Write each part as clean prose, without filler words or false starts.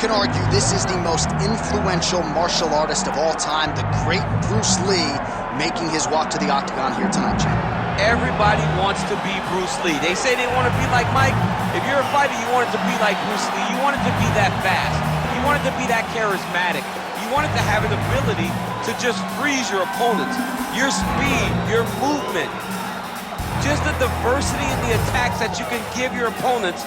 can argue this is the most influential martial artist of all time, the great Bruce Lee, making his walk to the octagon here tonight, champ. Everybody wants to be Bruce Lee. They say they want to be like Mike. If you're a fighter, you want it to be like Bruce Lee. You want it to be that fast. You want it to be that charismatic. You want it to have an ability to just freeze your opponents. Your speed, your movement, just the diversity in the attacks that you can give your opponents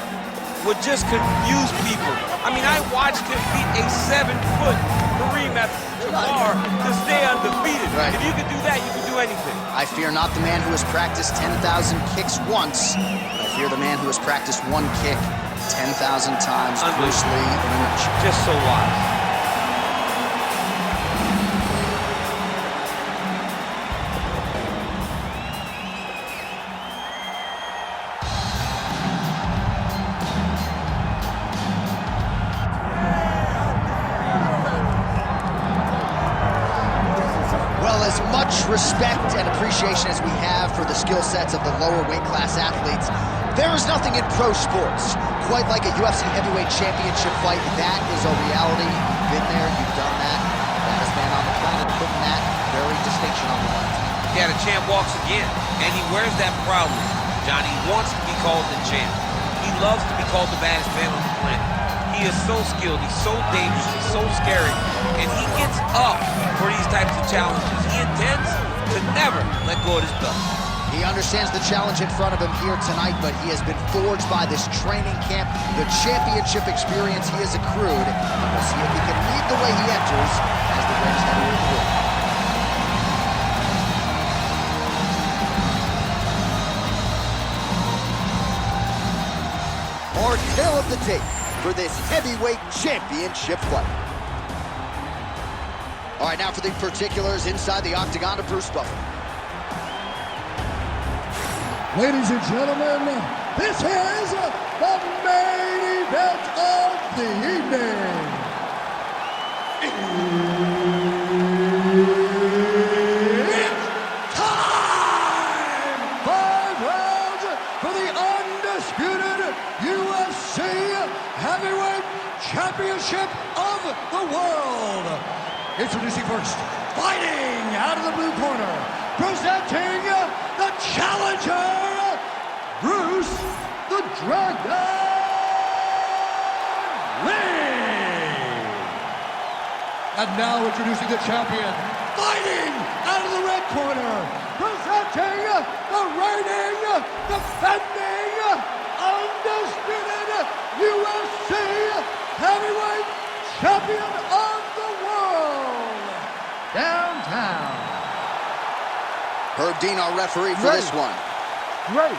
would just confuse people. I mean, I watched him beat a 7-foot Kareem Abdul-Jabbar to stay undefeated. Right. If you could do that, you can do anything. I fear not the man who has practiced 10,000 kicks once. I fear the man who has practiced one kick 10,000 times. Bruce Lee in a nutshell. Just so wise. As much respect and appreciation as we have for the skill sets of the lower weight class athletes, there is nothing in pro sports quite like a UFC heavyweight championship fight. That is a reality. You've been there, you've done that. Baddest man on the planet putting that very distinction on the line. Yeah, the champ walks again, and he wears that proudly. Johnny wants to be called the champ. He loves to be called the baddest man on the planet. He is so skilled, he's so dangerous, he's so scary, and he gets up for these types of challenges. He intends to never let go of his belt. He understands the challenge in front of him here tonight, but he has been forged by this training camp, the championship experience he has accrued, and we'll see if he can lead the way he enters as the greatest heavyweight in the world. Our tale of the tape for this heavyweight championship fight. All right, now for the particulars inside the octagon of Bruce Buffer. Ladies and gentlemen, this is the main event of the evening. It's time! 5 rounds for the undisputed UFC Heavyweight Championship of the world. Introducing first, fighting out of the blue corner, presenting the challenger, Bruce the Dragon Lee. And now introducing the champion, fighting out of the red corner, presenting the reigning, defending, undisputed UFC Heavyweight Champion of the world, downtown. Herb Dean, our referee for this one. Ready.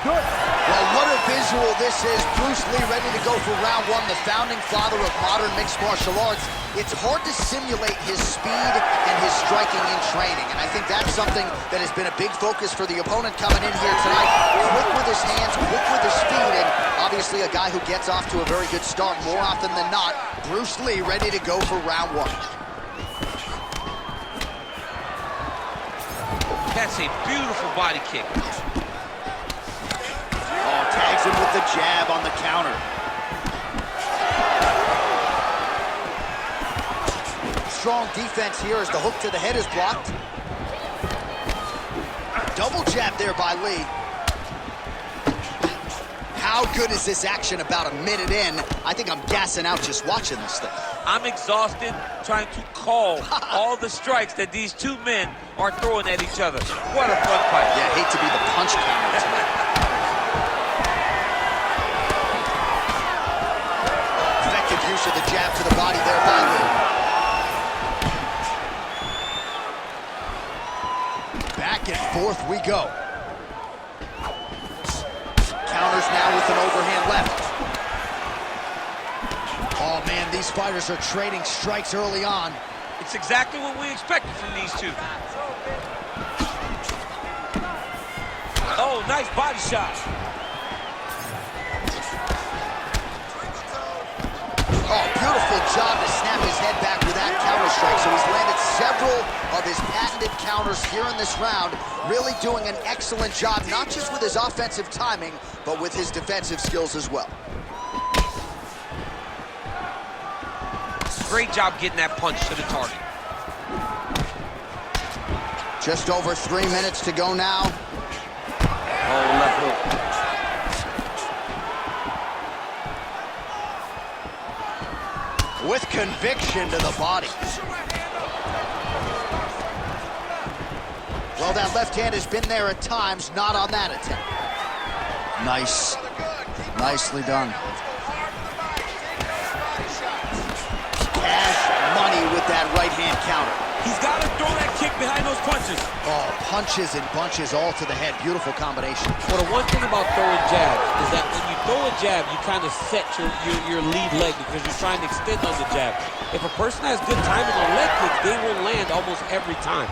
Good. Well, what a visual this is. Bruce Lee ready to go for round one, the founding father of modern mixed martial arts. It's hard to simulate his speed and his striking in training, and I think that's something that has been a big focus for the opponent coming in here tonight. Quick with his hands, quick with his feet, and obviously a guy who gets off to a very good start more often than not. Bruce Lee ready to go for round one. That's a beautiful body kick. Oh, tags him with the jab on the counter. Strong defense here as the hook to the head is blocked. Double jab there by Lee. How good is this action about a minute in? I think I'm gassing out just watching this thing. I'm exhausted trying to call all the strikes that these two men are throwing at each other. What a fun fight. Yeah, I hate to be the punch counter tonight. Effective use of the jab to the body there by Lee. Back and forth we go. Counters now with an overhand left. Oh man, these fighters are trading strikes early on. It's exactly what we expected from these two. Oh, nice body shot. Oh, beautiful job to snap his head back with that counter strike. So he's landed several of his patented counters here in this round, really doing an excellent job, not just with his offensive timing, but with his defensive skills as well. great job getting that punch to the target. Just over 3 minutes to go now. Oh, left hook. With conviction to the body. Well, that left hand has been there at times, not on that attempt. Nice. Nicely done. Cash money with that right hand counter. He's got to throw that kick behind those punches. Oh, punches and bunches all to the head. Beautiful combination. Well, the one thing about throwing jabs is that when you throw a jab, you kind of set your lead leg because you're trying to extend on the jab. If a person has good timing on leg kicks, they will land almost every time.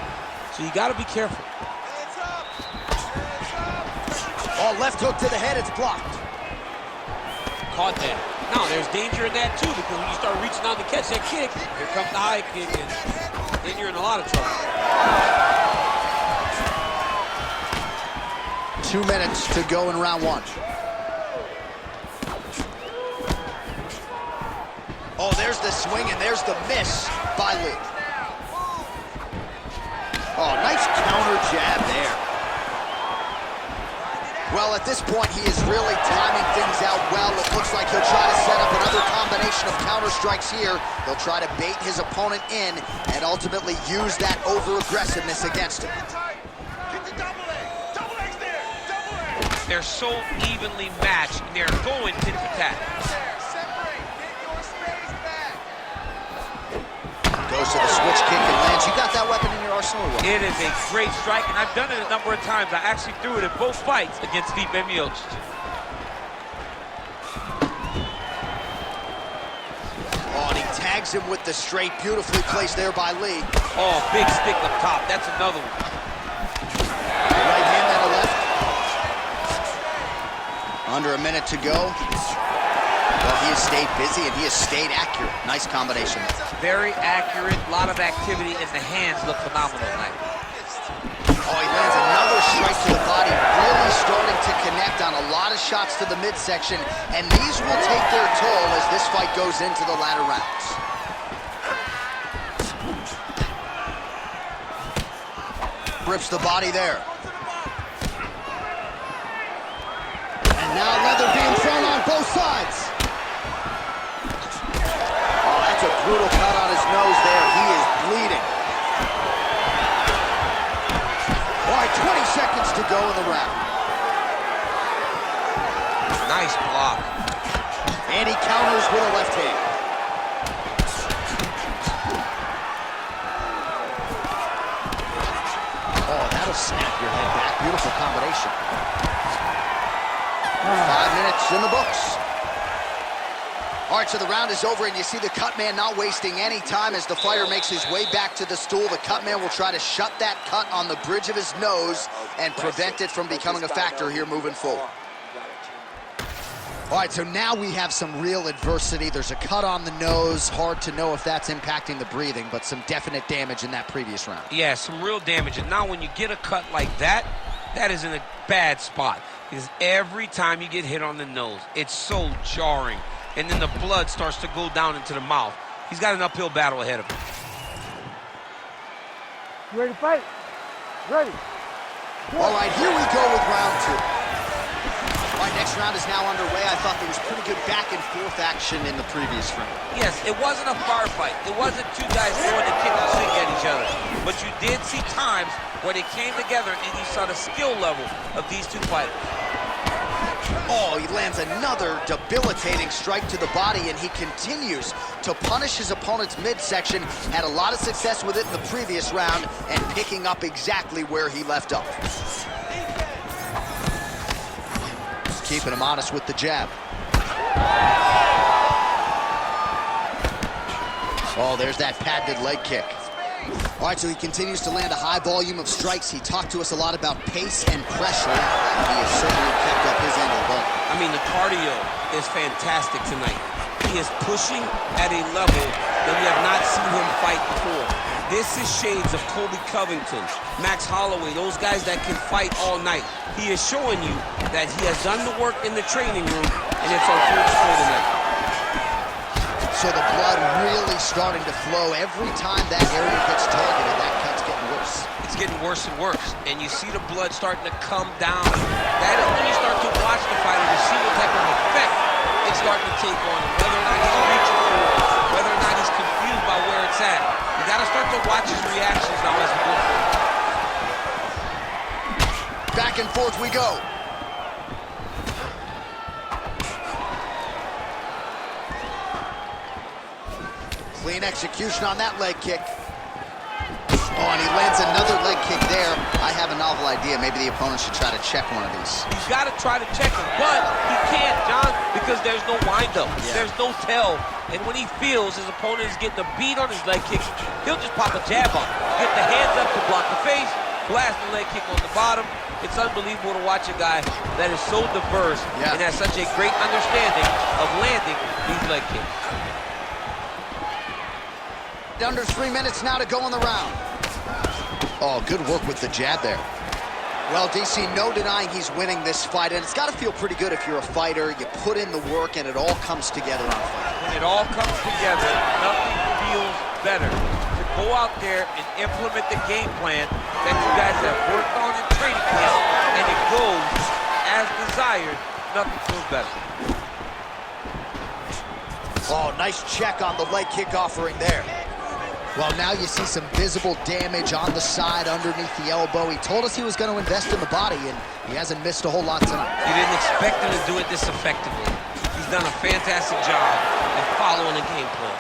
So you got to be careful. Oh, left hook to the head, it's blocked. Caught that. Now, there's danger in that, too, because when you start reaching out to catch that kick, here comes the high kick, and then you're in a lot of trouble. 2 minutes to go in round one. Oh, there's the swing, and there's the miss by Lee. Oh, nice counter jab there. Well, at this point, he is really timing things out well. It looks like he'll try to set up another combination of counter strikes here. He'll try to bait his opponent in and ultimately use that over-aggressiveness against him. They're so evenly matched, and they're going tit for tat. Goes to the switch kick and lands. You got that weapon in your arsenal? It is a great strike, and I've done it a number of times. I actually threw it in both fights against Stipe Miocic. Oh, and he tags him with the straight. Beautifully placed there by Lee. Oh, big stick up top. That's another one. Right hand and a left. Under a minute to go. Well, he has stayed busy and he has stayed accurate. Nice combination. Very accurate, a lot of activity, and the hands look phenomenal tonight. Oh, he lands another strike to the body, really starting to connect on a lot of shots to the midsection, and these will take their toll as this fight goes into the latter rounds. Rips the body there. And now leather being thrown on both sides. A brutal cut on his nose there. He is bleeding. All right, 20 seconds to go in the round. Nice block. And he counters with a left hand. Oh, that'll snap your head back. Beautiful combination. 5 minutes in the books. All right, so the round is over, and you see the cut man not wasting any time as the fighter makes his way back to the stool. The cut man will try to shut that cut on the bridge of his nose and prevent it from becoming a factor here moving forward. All right, so now we have some real adversity. There's a cut on the nose. Hard to know if that's impacting the breathing, but some definite damage in that previous round. Yeah, some real damage. And now when you get a cut like that, that is in a bad spot. Because every time you get hit on the nose, it's so jarring. And then the blood starts to go down into the mouth. He's got an uphill battle ahead of him. You ready to fight? Ready. All right, here we go with round two. All right, next round is now underway. I thought there was pretty good back and forth action in the previous round. Yes, it wasn't a firefight. It wasn't two guys throwing the kick and sink at each other. But you did see times where they came together and you saw the skill level of these two fighters. Oh, he lands another debilitating strike to the body, and he continues to punish his opponent's midsection. Had a lot of success with it in the previous round and picking up exactly where he left off. Keeping him honest with the jab. Oh, there's that patented leg kick. All right, so he continues to land a high volume of strikes. He talked to us a lot about pace and pressure. He has certainly kept up his end of the ball. I mean, the cardio is fantastic tonight. He is pushing at a level that we have not seen him fight before. This is shades of Colby Covington, Max Holloway, those guys that can fight all night. He is showing you that he has done the work in the training room, and it's on full display tonight. So the blood really starting to flow. Every time that area gets targeted, that cut's getting worse. It's getting worse and worse. And you see the blood starting to come down. That is when you start to watch the fighter to see what type of effect it's starting to take on him. Whether or not he's reaching for it, whether or not he's confused by where it's at. You got to start to watch his reactions now as we go forward. Back and forth we go. Clean execution on that leg kick. Oh, and he lands another leg kick there. I have a novel idea. Maybe the opponent should try to check one of these. He's got to try to check him, but he can't, John, because there's no windup. Yeah. There's no tell. And when he feels his opponent is getting a beat on his leg kicks, he'll just pop a jab on him. Get the hands up to block the face, blast the leg kick on the bottom. It's unbelievable to watch a guy that is so diverse and has such a great understanding of landing these leg kicks. Under 3 minutes now to go in the round. Oh, good work with the jab there. Well, DC, no denying he's winning this fight, and it's got to feel pretty good if you're a fighter. You put in the work, and it all comes together on fight. When it all comes together, nothing feels better. To go out there and implement the game plan that you guys have worked on in training camp, and it goes as desired, nothing feels better. Oh, nice check on the leg kick offering there. Well, now you see some visible damage on the side underneath the elbow. He told us he was going to invest in the body, and he hasn't missed a whole lot tonight. You didn't expect him to do it this effectively. He's done a fantastic job of following the game plan.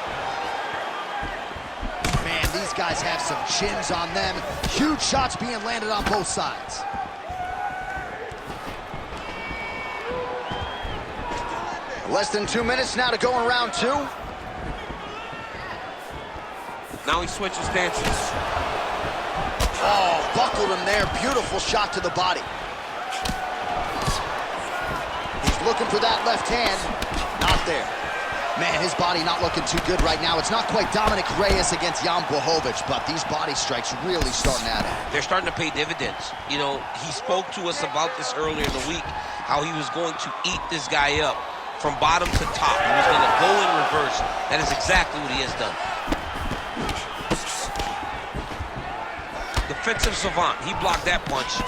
Man, these guys have some chins on them. Huge shots being landed on both sides. Less than 2 minutes now to go in round two. Now he switches stances. Oh, buckled him there. Beautiful shot to the body. He's looking for that left hand. Not there. Man, his body not looking too good right now. It's not quite Dominic Reyes against Jan Blachowicz, but these body strikes really starting at it. They're starting to pay dividends. You know, he spoke to us about this earlier in the week, how he was going to eat this guy up from bottom to top. He was going to go in reverse. That is exactly what he has done. Defensive savant. He blocked that punch.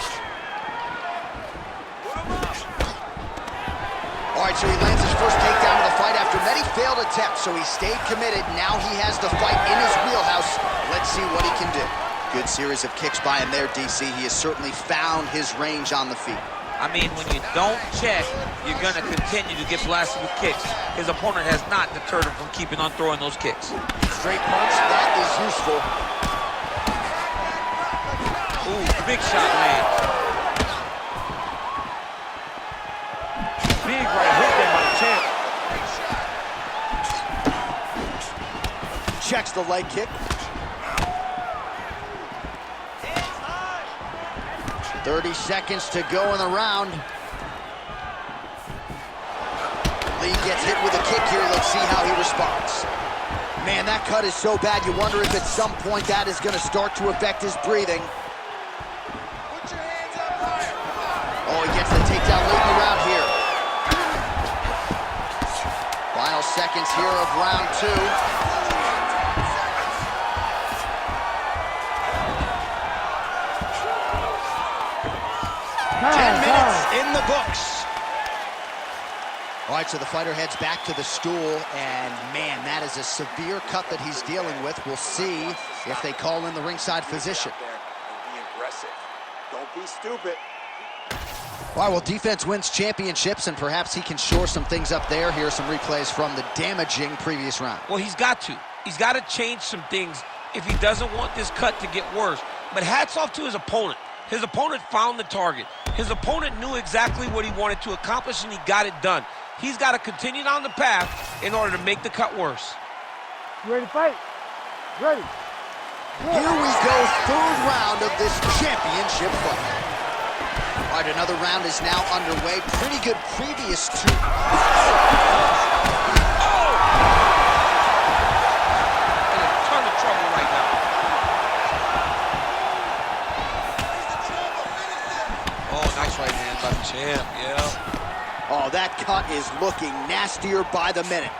All right, so he lands his first takedown of the fight after many failed attempts, so he stayed committed. Now he has the fight in his wheelhouse. Let's see what he can do. Good series of kicks by him there, DC. He has certainly found his range on the feet. I mean, when you don't check, you're going to continue to get blasted with kicks. His opponent has not deterred him from keeping on throwing those kicks. Straight punch, that is useful. Ooh, big shot lands. Big right hook there by the champ. Checks the leg kick. 30 seconds to go in the round. Lee gets hit with a kick here. Let's see how he responds. Man, that cut is so bad, you wonder if at some point that is going to start to affect his breathing. Oh, he gets the takedown late in the round here. Final seconds here of round two. In the books. All right, so the fighter heads back to the stool, and man, that is a severe cut that he's dealing with. We'll see if they call in the ringside physician. Be aggressive. Don't be stupid. All right, well, defense wins championships, and perhaps he can shore some things up there. Here are some replays from the damaging previous round. Well, he's got to. He's got to change some things if he doesn't want this cut to get worse. But hats off to his opponent. His opponent found the target. His opponent knew exactly what he wanted to accomplish, and he got it done. He's got to continue down the path in order to make the cut worse. You ready to fight? Ready. Here we go, third round of this championship fight. All right, another round is now underway. Pretty good previous two. In a ton of trouble right now. Oh, nice right hand by the champ, yeah. Oh, that cut is looking nastier by the minute.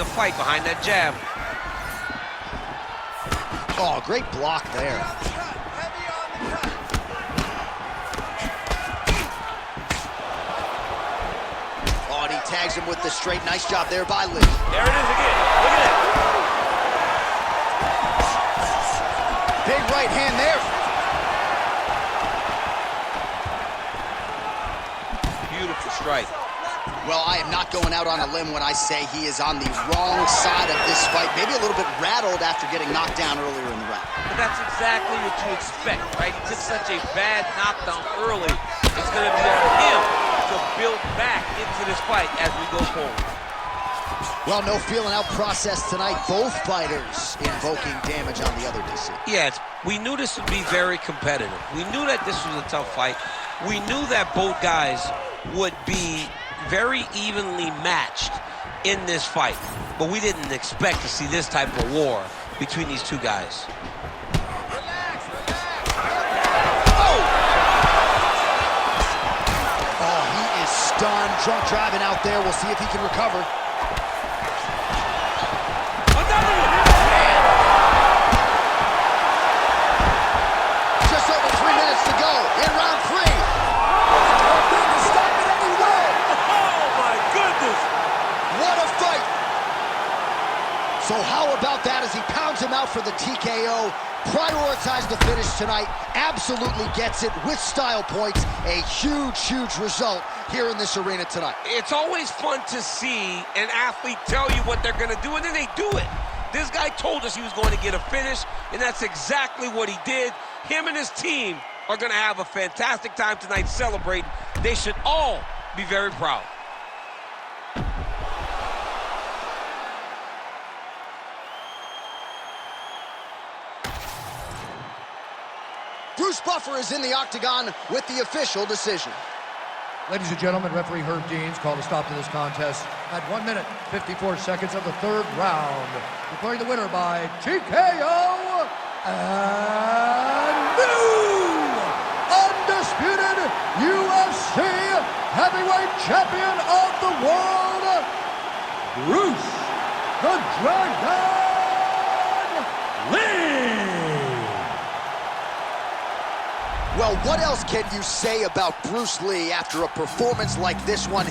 the fight behind that jab. Oh, great block there. Oh, and he tags him with the straight. Nice job there by Lee. There it is again. Look at that. Big right hand there. Beautiful strike. Well, I am not going out on a limb when I say he is on the wrong side of this fight. Maybe a little bit rattled after getting knocked down earlier in the round. But that's exactly what you expect, right? He took such a bad knockdown early. It's going to be on him to build back into this fight as we go forward. Well, no feeling out process tonight. Both fighters invoking damage on the other DC. Yes, we knew this would be very competitive. We knew that this was a tough fight. We knew that both guys would be very evenly matched in this fight. But we didn't expect to see this type of war between these two guys. Oh, he is stunned. Drunk driving out there. We'll see if he can recover. Another one! Just over 3 minutes to go in round 3. What a fight! So how about that as he pounds him out for the TKO? Prioritized the finish tonight. Absolutely gets it with style points. A huge, huge result here in this arena tonight. It's always fun to see an athlete tell you what they're going to do, and then they do it. This guy told us he was going to get a finish, and that's exactly what he did. Him and his team are going to have a fantastic time tonight celebrating. They should all be very proud. Bruce Buffer is in the octagon with the official decision. Ladies and gentlemen, referee Herb Deans called a stop to this contest at 1 minute, 54 seconds of the third round. Declaring the winner by TKO and new undisputed UFC heavyweight champion of the world, Bruce the Dragon Lee. Well, what else can you say about Bruce Lee after a performance like this one?